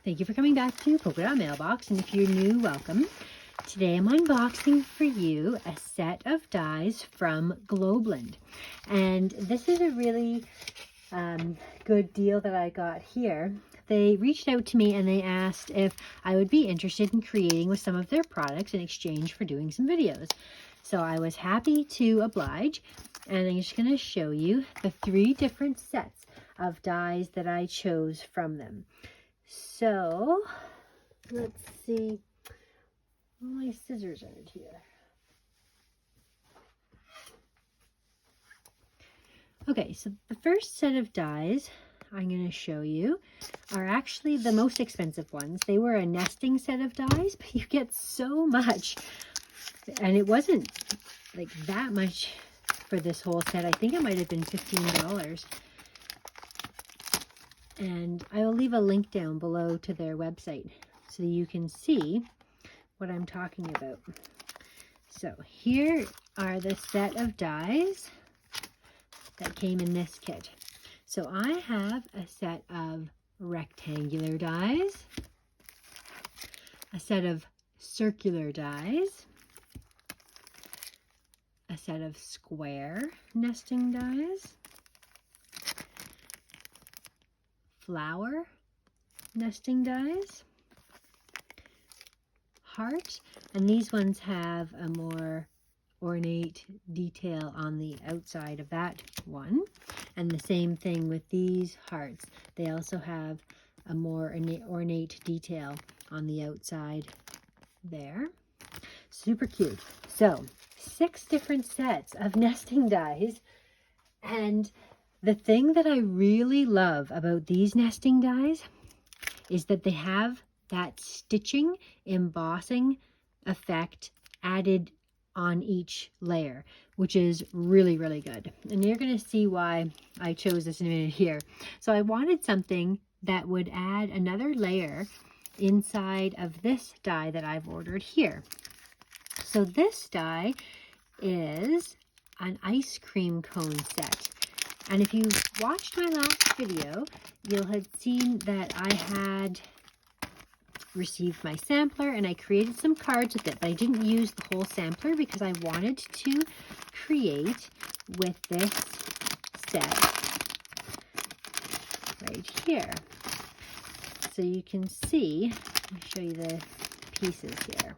Thank you for coming back to Polka Dot Mailbox, and if you're new, welcome. Today I'm unboxing for you a set of dies from Globeland, and this is a really good deal that I got here. They reached out to me and they asked if I would be interested in creating with some of their products in exchange for doing some videos. So I was happy to oblige, and I'm just going to show you the 3 different sets of dies that I chose from them. So let's see. All my scissors aren't here. Okay, so the first set of dies I'm going to show you are actually the most expensive ones. They were a nesting set of dies, but you get so much. And it wasn't like that much for this whole set. I think it might have been $15. And I will leave a link down below to their website so you can see what I'm talking about. So here are the set of dies that came in this kit. So I have a set of rectangular dies, a set of circular dies, a set of square nesting dies, flower nesting dies, heart, and these ones have a more ornate detail on the outside of that one, and the same thing with these hearts. They also have a more ornate detail on the outside there. Super cute. So 6 different sets of nesting dies, and the thing that I really love about these nesting dies is that they have that stitching, embossing effect added on each layer, which is really, really good. And you're going to see why I chose this in a minute here. So I wanted something that would add another layer inside of this die that I've ordered here. So this die is an ice cream cone set. And if you watched my last video, you'll have seen that I had received my sampler and I created some cards with it, but I didn't use the whole sampler because I wanted to create with this set right here. So you can see, let me show you the pieces here.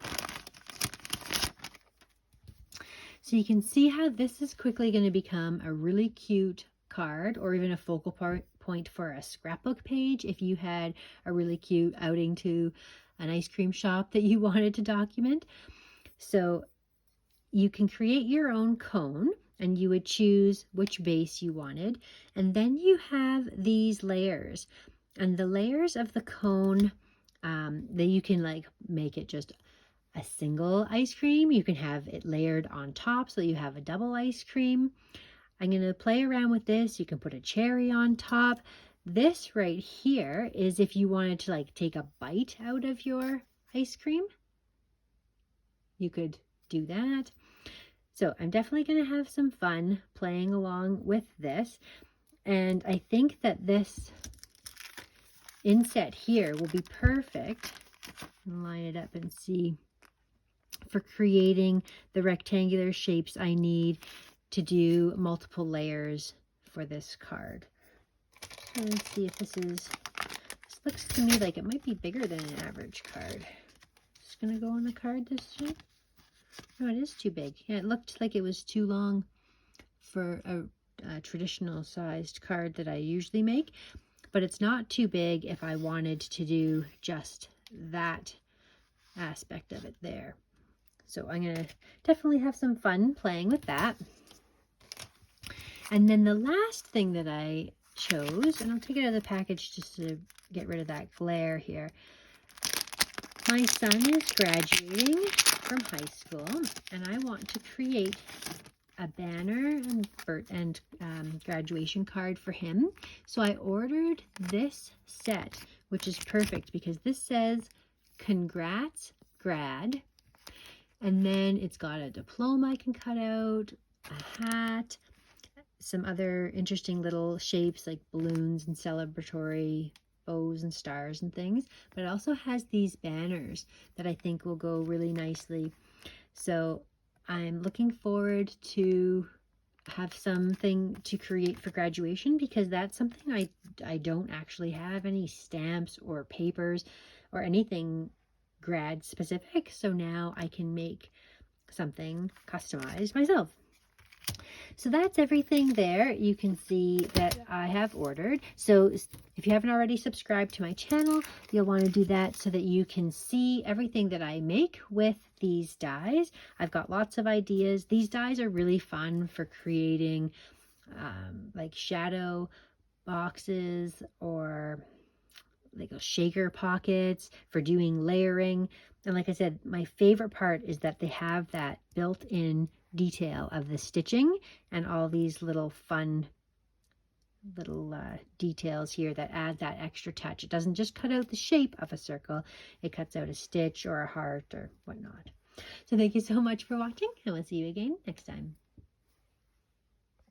So you can see how this is quickly going to become a really cute card, or even a focal point for a scrapbook page if you had a really cute outing to an ice cream shop that you wanted to document. So you can create your own cone, and you would choose which base you wanted, and then you have these layers, and the layers of the cone that you can like make it just a single ice cream. You can have it layered on top so you have a double ice cream. I'm going to play around with this. You can put a cherry on top. This right here is if you wanted to like take a bite out of your ice cream. You could do that. So I'm definitely going to have some fun playing along with this. And I think that this inset here will be perfect. Line it up and see, for creating the rectangular shapes I need to do multiple layers for this card. So let's see if this looks to me like it might be bigger than an average card. It's gonna go on the card this shape. No, it is too big. Yeah, it looked like it was too long for a traditional sized card that I usually make, but it's not too big if I wanted to do just that aspect of it there. So I'm gonna definitely have some fun playing with that. And then the last thing that I chose, and I'll take it out of the package just to get rid of that glare here. My son is graduating from high school, and I want to create a banner and graduation card for him. So I ordered this set, which is perfect because this says, "Congrats, Grad." And then it's got a diploma I can cut out, a hat, some other interesting little shapes like balloons and celebratory O's and stars and things, but it also has these banners that I think will go really nicely. So I'm looking forward to have something to create for graduation, because that's something I don't actually have any stamps or papers or anything grad specific. So now I can make something customized myself. So that's everything there. You can see that I have ordered. So if you haven't already subscribed to my channel, you'll want to do that so that you can see everything that I make with these dies. I've got lots of ideas. These dies are really fun for creating like shadow boxes, or like shaker pockets, for doing layering. And like I said, my favorite part is that they have that built-in detail of the stitching and all these little fun little details here that add that extra touch. It doesn't just cut out the shape of a circle, it cuts out a stitch or a heart or whatnot. So thank you so much for watching, and we'll see you again next time.